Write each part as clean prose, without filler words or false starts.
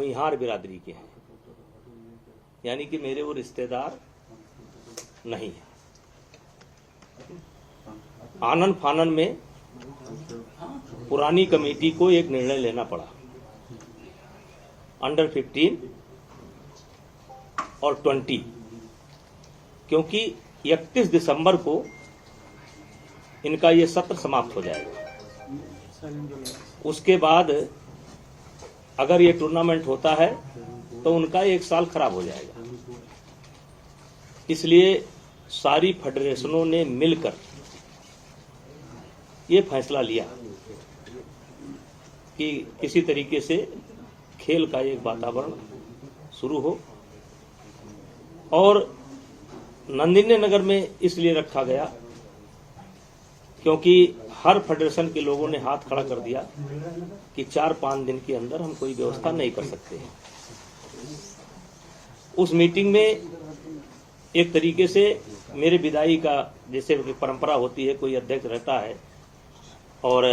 भुइहार बिरादरी के हैं, यानी कि मेरे वो रिश्तेदार नहीं है। आनन फानन में पुरानी कमेटी को एक निर्णय लेना पड़ा, अंडर 15 और 20, क्योंकि 31 दिसंबर को इनका ये सत्र समाप्त हो जाएगा। उसके बाद अगर ये टूर्नामेंट होता है तो उनका 1 साल खराब हो जाएगा। इसलिए सारी फेडरेशनों ने मिलकर ये फैसला लिया कि किसी तरीके से खेल का एक वातावरण शुरू हो, और नंदिनी नगर में इसलिए रखा गया क्योंकि हर फेडरेशन के लोगों ने हाथ खड़ा कर दिया कि 4-5 दिन के अंदर हम कोई व्यवस्था नहीं कर सकते हैं। उस मीटिंग में एक तरीके से मेरे विदाई का, जैसे परंपरा होती है, कोई अध्यक्ष रहता है और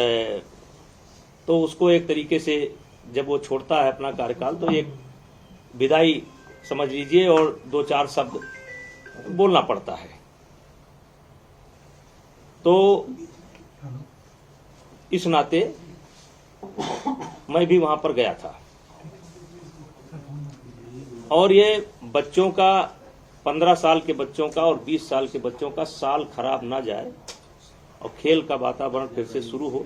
तो उसको एक तरीके से जब वो छोड़ता है अपना कार्यकाल तो एक विदाई समझ लीजिए और 2-4 शब्द बोलना पड़ता है। तो इस नाते मैं भी वहां पर गया था, और ये बच्चों का 15 साल के बच्चों का और 20 साल के बच्चों का साल खराब ना जाए और खेल का वातावरण फिर से शुरू हो,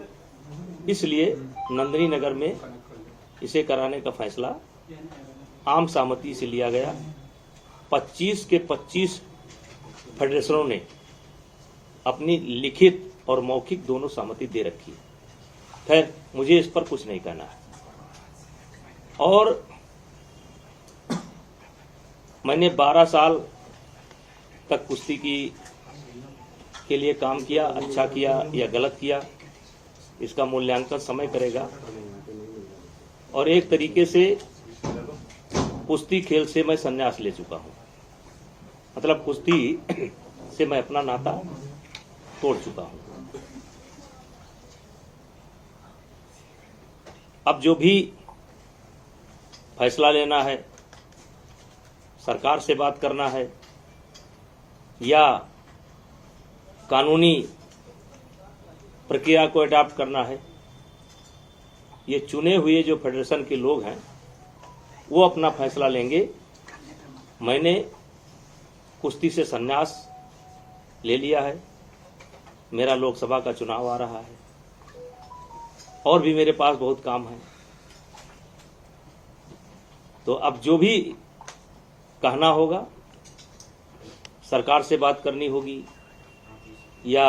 इसलिए नंदिनी नगर में इसे कराने का फैसला आम सहमति से लिया गया। 25 के 25 फेडरेशनों ने अपनी लिखित और मौखिक दोनों सहमति दे रखी है। खैर, मुझे इस पर कुछ नहीं कहना है। और मैंने 12 साल तक कुश्ती के लिए काम किया, अच्छा किया या गलत किया, इसका मूल्यांकन समय करेगा। और एक तरीके से कुश्ती खेल से मैं संन्यास ले चुका हूं, मतलब कुश्ती से मैं अपना नाता तोड़ चुका हूं। अब जो भी फैसला लेना है, सरकार से बात करना है या कानूनी प्रक्रिया को अडॉप्ट करना है, ये चुने हुए जो फेडरेशन के लोग हैं वो अपना फैसला लेंगे। मैंने कुश्ती से संन्यास ले लिया है, मेरा लोकसभा का चुनाव आ रहा है और भी मेरे पास बहुत काम है। तो अब जो भी कहना होगा, सरकार से बात करनी होगी या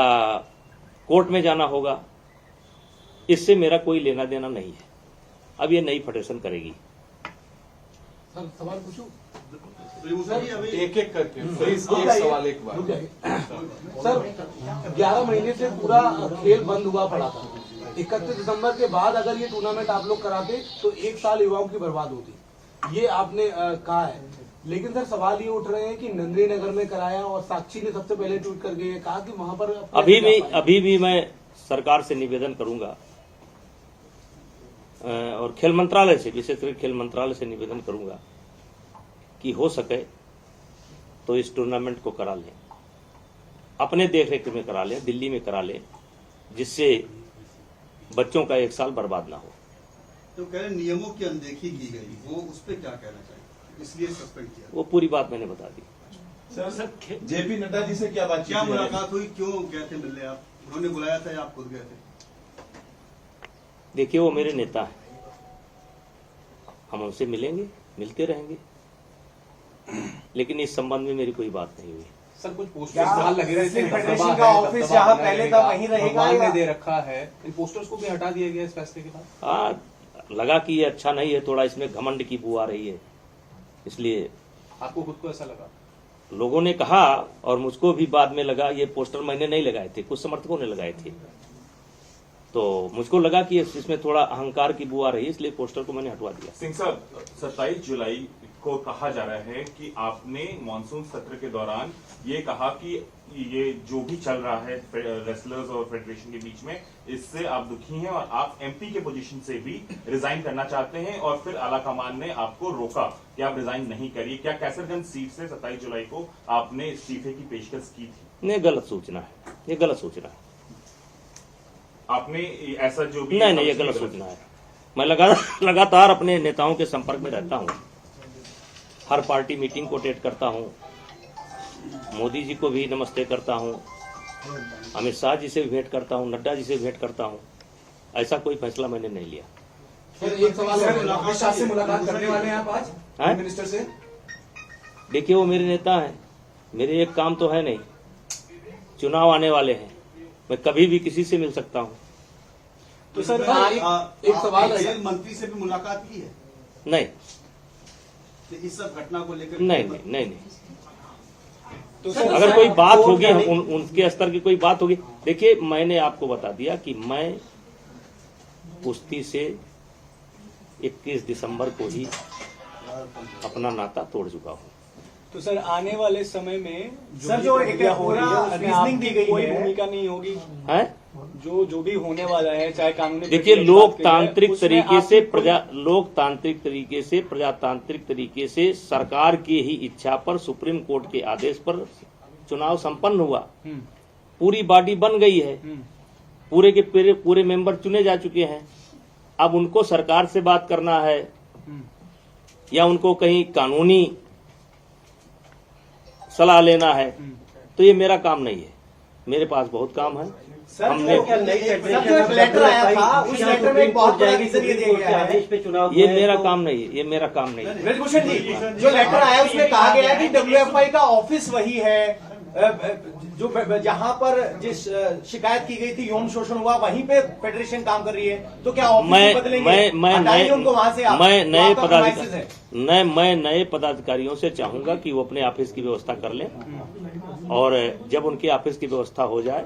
कोर्ट में जाना होगा, इससे मेरा कोई लेना देना नहीं है। अब ये नई फेडरेशन करेगी। सर, सवाल पूछूं? एक एक करके एक सवाल एक बार। सर, 11 महीने से पूरा खेल बंद हुआ पड़ा था। 31 दिसंबर के बाद अगर ये टूर्नामेंट आप लोग कराते तो 1 साल युवाओं की बर्बाद होती, ये आपने कहा है। लेकिन सर, सवाल ये उठ रहे हैं कि नंदिनी नगर में कराया और साक्षी ने सबसे पहले ट्वीट करके कहा कि वहां पर अभी भी मैं सरकार से निवेदन करूंगा और खेल मंत्रालय से, विशेषकर खेल मंत्रालय से निवेदन करूंगा कि हो सके तो इस टूर्नामेंट को करा लें, अपने देखरेख में करा लें, दिल्ली में करा लें, जिससे बच्चों का 1 साल बर्बाद ना हो। तो कह रहे नियमों की अनदेखी की गई, वो उस पर क्या कहना चाहिए, इसलिए सस्पेंड किया? वो पूरी बात मैंने बता दी। सर, जेपी नड्डा जी से क्या बातचीत, क्या मुलाकात हुई, क्यों गए थे मिलने आप? उन्होंने बुलाया था या आप खुद गए थे? देखिए, वो मेरे नेता हैं, हम उनसे मिलेंगे, मिलते रहेंगे, लेकिन इस संबंध में मेरी कोई बात नहीं हुई। सर, कुछ पोस्टर्स लगे रहे थे, फेडरेशन का ऑफिस जहां पहले था वहीं रहेगा या दे रखा है, इन पोस्टर्स को भी हटा दिया गया इस फैसले के बाद? हाँ, लगा कि ये अच्छा नहीं है, थोड़ा इसमें घमंड की बू आ रही है, इसलिए। आपको खुद को ऐसा लगा? लोगों ने कहा और मुझको भी बाद में लगा, ये पोस्टर मैंने नहीं लगाए थे, कुछ समर्थकों ने लगाए थे, तो मुझको लगा कि इसमें थोड़ा अहंकार की बू आ रही है, इसलिए पोस्टर को मैंने हटवा दिया। सिंह साहब, 27 जुलाई को कहा जा रहा है कि आपने मॉनसून सत्र के दौरान ये कहा कि ये जो भी चल रहा है रेसलर्स और फेडरेशन के बीच में, इससे आप दुखी हैं और आप एमपी के पोजीशन से भी रिजाइन करना चाहते हैं, और फिर आलाकमान ने आपको रोका कि आप रिजाइन नहीं करिए। क्या कैसरगंज सीट से 27 जुलाई को आपने इस्तीफे की पेशकश की थी? नहीं, गलत सूचना है, ये गलत सूचना है। आपने ऐसा जो भी नहीं, ये गलत सूचना है। मैं लगातार अपने नेताओं के संपर्क में रहता हूँ, हर पार्टी मीटिंग को अटेंड करता हूँ, मोदी जी को भी नमस्ते करता हूँ, अमित शाह जी से भी भेंट करता हूँ, नड्डा जी से भी भेंट करता हूँ। ऐसा कोई फैसला मैंने नहीं लिया। सर एक सवाल और, अमित शाह से मुलाकात करने वाले हैं आप आज मिनिस्टर से? देखिए, वो मेरे नेता हैं, मेरे एक काम तो है नहीं। चुनाव आने वाले हैं, मैं कभी भी किसी से मिल सकता हूँ। तो सर एक सवाल है, खेल मंत्री से भी मुलाकात की है? नहीं तो इस सब घटना को लेकर नहीं। तो अगर कोई बात होगी, उनके स्तर की कोई बात होगी। देखिए, मैंने आपको बता दिया कि मैं कुश्ती से 21 दिसंबर को ही अपना नाता तोड़ चुका हूँ। तो सर आने वाले समय में सर जो एक पूरा रीजनिंग दी गई कोई है, भूमिका नहीं होगी है जो भी होने वाला है, चाहे कानूनी। देखिए, लोकतांत्रिक तरीके से प्रजातांत्रिक तरीके से सरकार की ही इच्छा पर, सुप्रीम कोर्ट के आदेश पर चुनाव संपन्न हुआ। पूरी बॉडी बन गई है, पूरे के पूरे मेंबर चुने जा चुके हैं। अब उनको सरकार से बात करना है या उनको कहीं कानूनी सलाह लेना है, तो ये मेरा काम नहीं है। मेरे पास बहुत काम है। हमने जो एक लेटर आया था, उस लेटर में एक बहुत बड़ा रीजन ये दिया गया है, ये मेरा काम नहीं है, ये मेरा काम नहीं है। ब्रजभूषण जी, जो लेटर आया उसमें कहा गया है कि डब्ल्यूएफआई का ऑफिस वही है जो जहां पर जिस शिकायत की गई थी, यौन शोषण हुआ, वहीं पे फेडरेशन काम कर रही है। तो क्या ऑफिस बदलेंगे? हटाइए उनको वहां से। मैं नए पदाधिकारियों से चाहूंगा कि वो अपने ऑफिस की व्यवस्था कर लें, और जब उनके ऑफिस की व्यवस्था हो जाए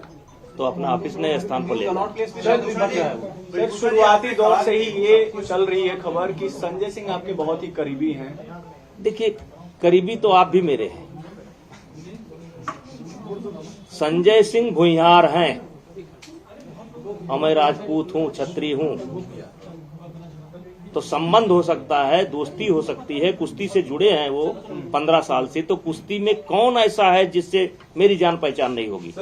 तो अपना ऑफिस नए स्थान पर ले जाए। सर शुरुआती दौर से ही ये चल रही है खबर कि संजय सिंह आपके बहुत ही करीबी हैं। देखिए, करीबी तो आप भी मेरे हैं। संजय सिंह भुइयार हैं और मैं राजपूत हूं, क्षत्रिय हूं, तो संबंध हो सकता है, दोस्ती हो सकती है। कुश्ती से जुड़े हैं वो 15 साल से, तो कुश्ती में कौन ऐसा है जिससे मेरी जान पहचान नहीं होगी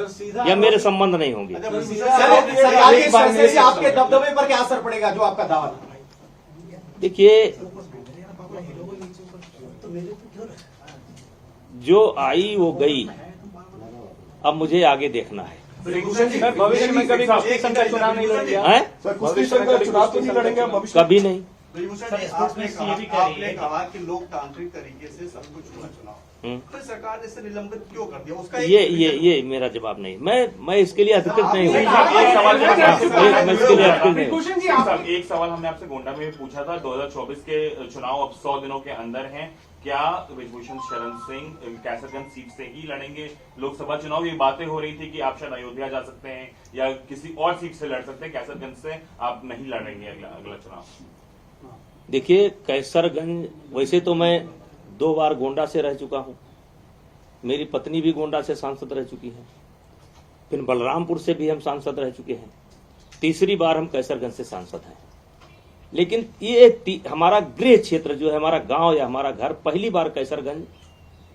या मेरे संबंध नहीं होंगे? सरकार के फैसले से आपके दबदबे पर क्या असर पड़ेगा, जो आपका दावा था? देखिए, जो आई वो गई, अब मुझे आगे देखना है। सर भविष्य में कभी कुश्ती संघ का चुनाव नहीं लड़ेंगे? कुश्ती संघ का चुनाव तो नहीं लड़ेंगे भविष्य? कभी नहीं। आपने कहा कि लोकतांत्रिक तरीके से सब कुछ हुआ चुनाव, तो सरकार ने इसे निलंबित क्यों कर दिया? उसका ये मेरा जवाब नहीं। मैं इसके लिए अधिकृत नहीं हूँ। एक सवाल हमने आपसे गोंडा में भी पूछा था। 2024 के चुनाव अब 100 दिनों के अंदर हैं। क्या ब्रजभूषण शरण सिंह कैसरगंज सीट से ही लड़ेंगे लोकसभा चुनाव? ये बातें हो रही थी कि आप शायद अयोध्या जा सकते हैं या किसी और सीट से लड़ सकते हैं, कैसरगंज से आप नहीं लड़ेंगे अगला चुनाव। देखिए, कैसरगंज, वैसे तो मैं 2 बार गोंडा से रह चुका हूं, मेरी पत्नी भी गोंडा से सांसद रह चुकी है, फिर बलरामपुर से भी हम सांसद रह चुके हैं, तीसरी बार हम कैसरगंज से सांसद हैं। लेकिन ये हमारा गृह क्षेत्र जो है, हमारा गांव या हमारा घर, पहली बार कैसरगंज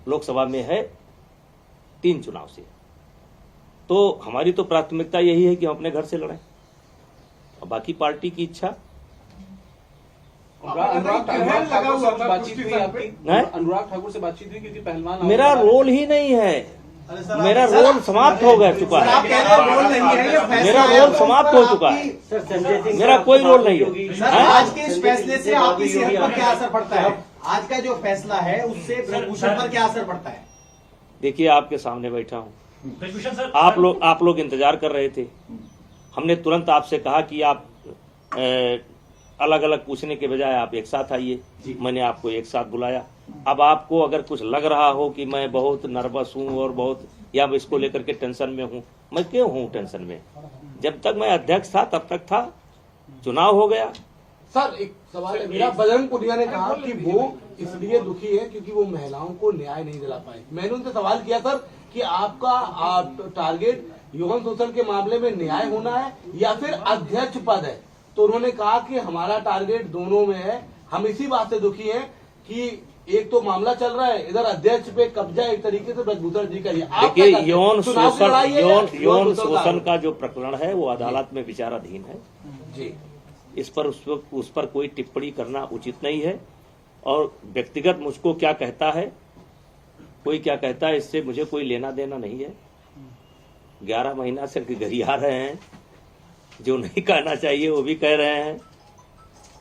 लोकसभा में है 3 चुनाव से। तो हमारी तो प्राथमिकता यही है कि हम अपने घर से लड़ें, और बाकी पार्टी की इच्छा। अनुराग ठाकुर से बातचीत हुई आपकी? अनुराग ठाकुर से बातचीत हुई? क्योंकि पहलवान मेरा रोल ही नहीं है, मेरा रोल समाप्त हो गया चुका है। मेरा रोल समाप्त हो चुका है, मेरा कोई रोल नहीं है। आज के इस फैसले से आपकी सेहत पर क्या असर पड़ता है? आज का जो फैसला है उससे ब्रजभूषण पर क्या असर पड़ता है? देखिए, आपके सामने बैठा हूँ, आप लोग इंतजार कर रहे थे। हमने तुरंत आपसे कहा कि आप अलग अलग पूछने के बजाय आप एक साथ आइए। मैंने आपको एक साथ बुलाया। अब आपको अगर कुछ लग रहा हो कि मैं बहुत नर्वस हूं और बहुत, या मैं इसको लेकर के टेंशन में हूं, मैं क्यों हूं टेंशन में? जब तक मैं अध्यक्ष था तब तक था, चुनाव हो गया, सर एक सवाल है मेरा। बजरंग पुनिया ने कहा कि वो इसलिए दुखी है क्योंकि वो महिलाओं को न्याय नहीं दिला पाए। मैंने उनसे सवाल किया सर कि आपका टारगेट यौन शोषण के मामले में न्याय होना है या फिर अध्यक्ष पद है, तो उन्होंने कहा कि हमारा टारगेट दोनों में है। हम इसी बात से दुखी हैं कि एक तो मामला चल रहा है, इधर अध्यक्ष पे कब्जा एक तरीके से ब्रजभूषण जी का। देखिए, यौन शोषण का जो प्रकरण है वो अदालत में विचाराधीन है जी। इस पर उस पर कोई टिप्पणी करना उचित नहीं है। और व्यक्तिगत मुझको क्या कहता है, कोई क्या कहता है, इससे मुझे कोई लेना देना नहीं है। 11 महीना से गरिया रहे हैं, जो नहीं कहना चाहिए वो भी कह रहे हैं,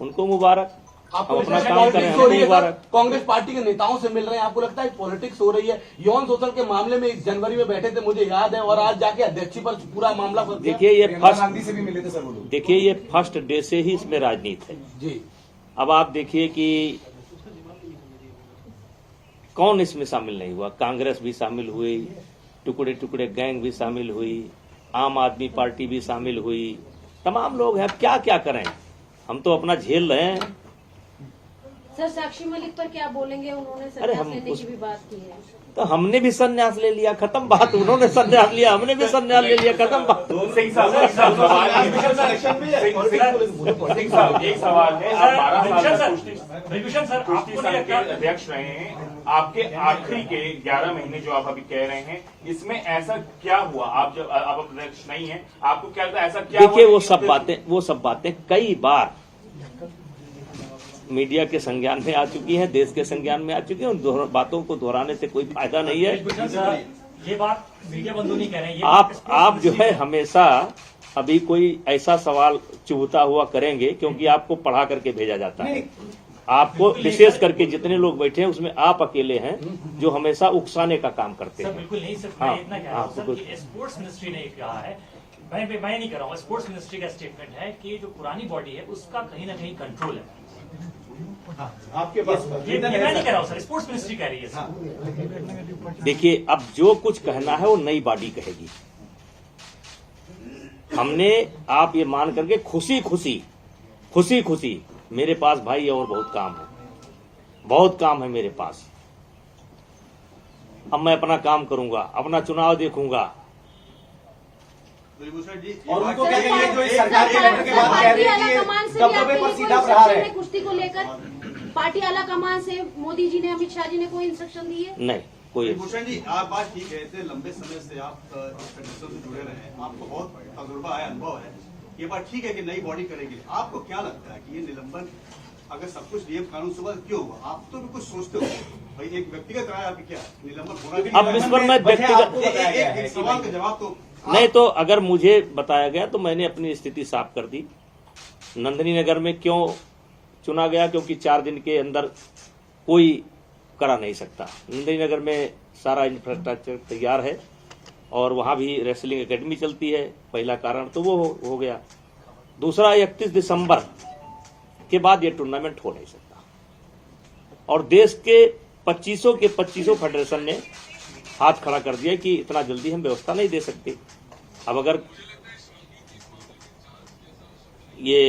उनको मुबारक। आपको हम अपना लगता है काम करें, पॉलिटिक्स हो हमको रही है सर? मुबारक। कांग्रेस पार्टी के नेताओं से मिल रहे हैं, आपको लगता है पॉलिटिक्स हो रही है? यौन शोषण के मामले में 1 जनवरी में बैठे थे, मुझे याद है, और आज जाके अध्यक्ष पर पूरा मामला फंस गया। देखिए, ये गांधी से भी मिले थे सर वो लोग। देखिए ये फर्स्ट डे से ही इसमें राजनीति है जी। अब आप देखिए कि कौन इसमें शामिल नहीं हुआ। कांग्रेस भी शामिल हुई, टुकड़े टुकड़े गैंग भी शामिल हुई, आम आदमी पार्टी भी शामिल हुई, तमाम लोग हैं। अब क्या क्या करें, हम तो अपना झेल रहे हैं। सर साक्षी मलिक पर क्या बोलेंगे? उन्होंने अरे संन्यास हम लेने उस- की भी बात की है। तो हमने भी संन्यास ले लिया, खत्म बात। उन्होंने संन्यास लिया, हमने भी संन्यास ले लिया, खत्म बात। सिंह साहब, एक सवाल है। आप 12 साल तक कुश्ती संघ के अध्यक्ष रहे हैं। आपके आखिरी के 11 महीने जो आप अभी कह रहे हैं, इसमें ऐसा क्या हुआ? आप जब आप अध्यक्ष नहीं है, आपको क्या लगता है ऐसा क्या देखिए, हुआ? वो सब बातें कई बार मीडिया के संज्ञान में आ चुकी हैं, देश के संज्ञान में आ चुकी हैं। उन बातों को दोहराने से कोई फायदा नहीं है। ये बात मीडिया बंधु नहीं कह रहे हैं। आप जो है हमेशा अभी कोई ऐसा सवाल चुभता हुआ करेंगे, क्योंकि आपको पढ़ा करके भेजा जाता है। आपको विशेष करके जितने लोग बैठे हैं उसमें आप अकेले हैं जो हमेशा उकसाने का काम करते सर हैं। बिल्कुल नहीं, सिर्फ हाँ, मैं इतना कह रहा हूँ हाँ, सर कि स्पोर्ट्स मिनिस्ट्री ने कहा है, मैं नहीं कर रहा हूँ, स्पोर्ट्स मिनिस्ट्री का स्टेटमेंट है कि जो पुरानी बॉडी है उसका कहीं ना कहीं कंट्रोल है। आपके पास ये मैं नहीं कह रहा हूँ सर, स्पोर्ट्स मिनिस्ट्री कह रही है सर। देखिए, अब जो कुछ कहना है वो नई बॉडी कहेगी। हमने आप ये मान करके खुशी खुशी मेरे पास भाई और बहुत काम है मेरे पास। अब मैं अपना काम करूंगा, अपना चुनाव देखूंगा। ब्रजभूषण जी, और उनको सर, क्या कहिए जो इस सरकार के पार्टी- लेटर के बाद कह रही है कि ये कमान से भी दबदबे आपके पर लिए सीधा कोई प्रहार इंस्ट्रक्शन है। है कुश्ती को लेकर? पार्टी आला कमान से मोदी जी ने, अमित शाह जी ने कोई इंस्ट्रक्शन दी है? नहीं, कोई भूषण जी, आप बात ठीक है, इतने लंबे समय से आप इस फेडरेशन से जुड़े रहे हैं, आपको बहुत तजुर्बा है, अनुभव है। ये बात ठीक है कि नई बॉडी करेगी। आपको क्या लगता है कि ये निलंबन, अगर सब कुछ नियम कानून से क्यों हुआ? आप तो भी कुछ सोचते हो भाई, एक व्यक्तिगत राय आपकी क्या है? निलंबन होना अब इस पर मैं व्यक्तिगत एक सवाल का जवाब तो नहीं, तो अगर मुझे बताया गया तो मैंने अपनी स्थिति साफ कर दी। नंदिनी नगर में क्यों चुना गया? क्योंकि 4 दिन के अंदर कोई करा नहीं सकता। नंदिनी नगर में सारा इंफ्रास्ट्रक्चर तैयार है और वहां भी रेसलिंग एकेडमी चलती है। पहला कारण तो वो हो गया। दूसरा, 31 दिसंबर के बाद ये टूर्नामेंट हो नहीं सकता। और देश के 25 फेडरेशन ने हाथ खड़ा कर दिया कि इतना जल्दी हम व्यवस्था नहीं दे सकते। अब अगर ये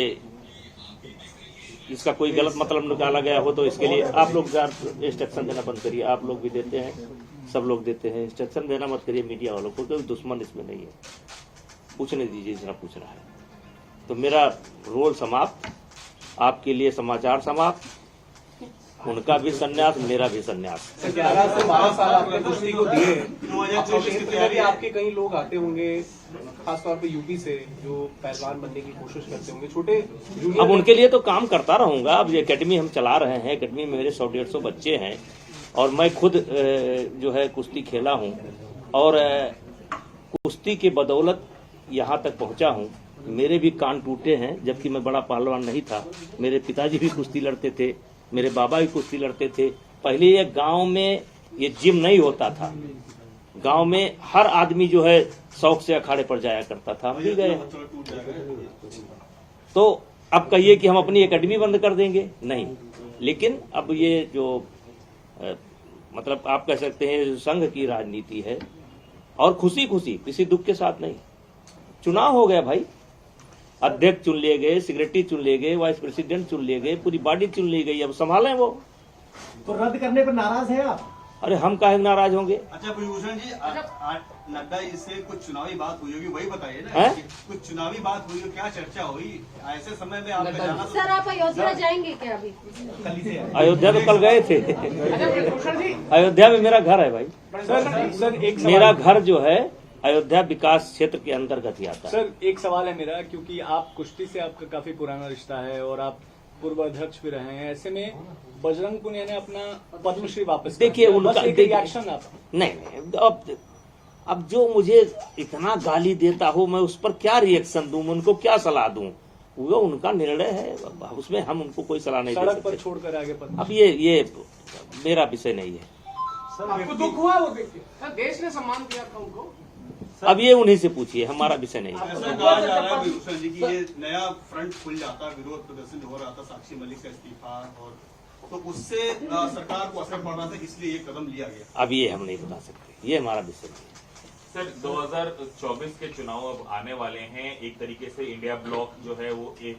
इसका कोई गलत मतलब निकाला गया हो तो इसके लिए आप लोग इंस्ट्रक्शन देना बंद करिए। आप लोग भी देते हैं, सब लोग देते हैं, इंस्ट्रक्शन देना मत करिए मीडिया वालों को, कोई दुश्मन इसमें नहीं है। पूछने दीजिए जितना पूछ रहा है। तो मेरा रोल समाप्त, आपके लिए समाचार समाप्त, उनका भी संन्यास, मेरा भी संन्यास। 11 से 12 साल आपने कुश्ती को दिए। 2024 की तैयारी है। आपके कई लोग आते होंगे, खासतौर पे यूपी से, जो पहलवान बनने की कोशिश करते होंगे, छोटे जूनियर। अब उनके लिए तो काम करता रहूंगा। अब ये एकेडमी हम चला रहे हैं, एकेडमी में मेरे 100-150 बच्चे हैं और मैं खुद जो है कुश्ती खेला हूं और कुश्ती के बदौलत यहाँ तक पहुंचा हूं। मेरे भी कान टूटे हैं, जबकि मैं बड़ा पहलवान नहीं था। मेरे पिताजी भी कुश्ती लड़ते थे, मेरे बाबा भी कुश्ती लड़ते थे। पहले ये गांव में ये जिम नहीं होता था। गांव में हर आदमी जो है शौक से अखाड़े पर जाया करता था, हम भी गए। तो अब कहिए कि हम अपनी एकेडमी बंद कर देंगे? नहीं। लेकिन अब ये जो मतलब आप कह सकते हैं जो संघ की राजनीति है, और खुशी किसी दुख के साथ नहीं। चुनाव हो गया भाई, अध्यक्ष चुन लिए गए, सेक्रेटरी चुन लिए गए, वाइस प्रेसिडेंट चुन लिए गए, पूरी बॉडी चुन ली गई, अब संभालें वो। तो रद्द करने पर नाराज हैं आप? अरे हम काहे नाराज होंगे? अच्छा भूषण जी, नड्डा इससे कुछ चुनावी बात हुई होगी, वही बताइए ना। हैं? कुछ चुनावी बात हुई हो, क्या चर्चा हुई ऐसे समय में आपका जाना? सर आप अयोध्या जाएंगे क्या अभी? अयोध्या तो कल गए थे। अयोध्या में मेरा घर है भाई। सर एक मेरा घर जो है अयोध्या विकास क्षेत्र के अंतर्गत ही आता है। सर एक सवाल है मेरा, क्योंकि आप कुश्ती से आपका काफी पुराना रिश्ता है और आप पूर्व अध्यक्ष भी रहे हैं, ऐसे में बजरंग पुनिया ने अपना पद्मश्री वापस कर देखिए दिया। उनका बस एक रिएक्शन आप। नहीं, अब जो मुझे इतना गाली देता हो मैं उस पर क्या रिएक्शन दूं, उनको क्या सलाह दूं? वो उनका निर्णय है, उसमें हम उनको कोई सलाह नहीं दे सड़क पर सकते। छोड़कर आगे पद्मश्री। अब ये मेरा विषय नहीं है। आपको दुख हुआ वो देख के? देश ने सम्मान दिया था उनको। अब ये उन्हीं से पूछिए, हमारा विषय नहीं है। ऐसा कहा जा रहा है भूषण जी कि ये नया फ्रंट खुल जाता, विरोध प्रदर्शन हो रहा था, साक्षी मलिक का इस्तीफा, और तो उससे सरकार को असर पड़ रहा था, इसलिए ये कदम लिया गया। अब ये हम नहीं बता सकते, ये हमारा विषय नहीं है। सर 2024 के चुनाव अब आने वाले हैं। एक तरीके से इंडिया ब्लॉक जो है वो एक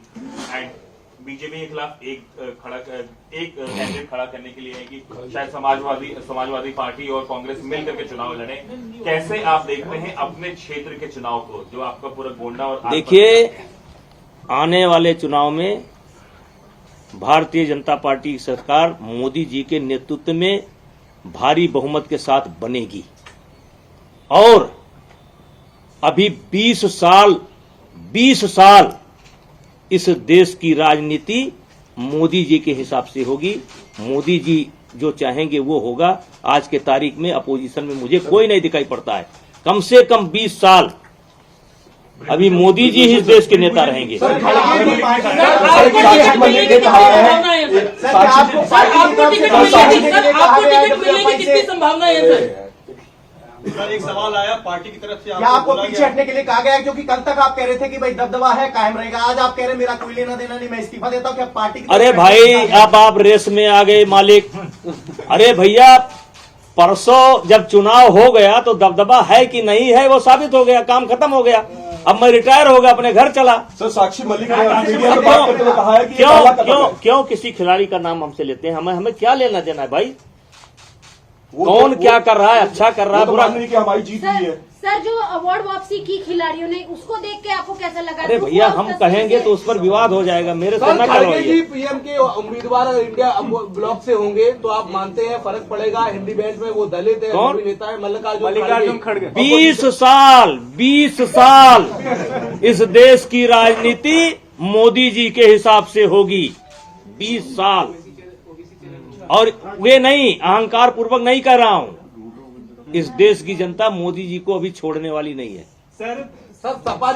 बीजेपी के खिलाफ एक कैंडिडेट खड़ा करने के लिए है कि शायद समाजवादी पार्टी और कांग्रेस मिलकर के चुनाव लड़े। कैसे आप देखते हैं अपने क्षेत्र के चुनाव को, जो आपका पूरा गोंडा और देखिए आने वाले चुनाव में भारतीय जनता पार्टी की सरकार मोदी जी के नेतृत्व में भारी बहुमत के साथ बनेगी और अभी 20 साल इस देश की राजनीति मोदी जी के हिसाब से होगी। मोदी जी जो चाहेंगे वो होगा। आज के तारीख में अपोजिशन में मुझे कोई नहीं दिखाई पड़ता है। कम से कम 20 साल अभी मोदी जी ही इस देश के नेता रहेंगे। सर एक सवाल आया पार्टी की तरफ से, क्या आपको पीछे हटने के लिए कहा गया है? क्योंकि कल तक आप कह रहे थे कि भाई दबदबा है, कायम रहेगा। आज आप कह रहे हैं मेरा कोई लेना देना नहीं, मैं इस्तीफा देता हूं। क्या पार्टी की अरे भाई अब आप रेस में आ गए मालिक। अरे भैया परसों जब चुनाव हो गया तो दबदबा है कि नहीं है वो साबित हो गया, काम खत्म हो गया। अब मैं रिटायर हो गया, अपने घर चला। सर साक्षी मलिक ने मीडिया में बात करते हुए कहा है कि क्यों किसी खिलाड़ी का नाम हमसे लेते हैं? हमें क्या लेना देना है भाई? कौन क्या कर रहा है, अच्छा कर रहा है, बुरा नहीं कि हमारी जीत हुई है। सर जो अवार्ड वापसी की खिलाड़ियों ने, उसको देख के आपको कैसा लगा? अरे भैया हम कहेंगे तो उस पर विवाद हो जाएगा, मेरे से न खड़गे जी करवाइए। पीएम के उम्मीदवार इंडिया ब्लॉक से होंगे तो आप मानते हैं फर्क पड़ेगा? हिंदी बेल्ट में वो दलित है, कौन? नेता है मल्लिकार्जुन खड़गे। 20 साल इस देश की राजनीति मोदी जी के हिसाब से होगी। 20 साल। और वे नहीं, अहंकार पूर्वक नहीं कह रहा हूं। इस देश की जनता मोदी जी को अभी छोड़ने वाली नहीं है। सर सपा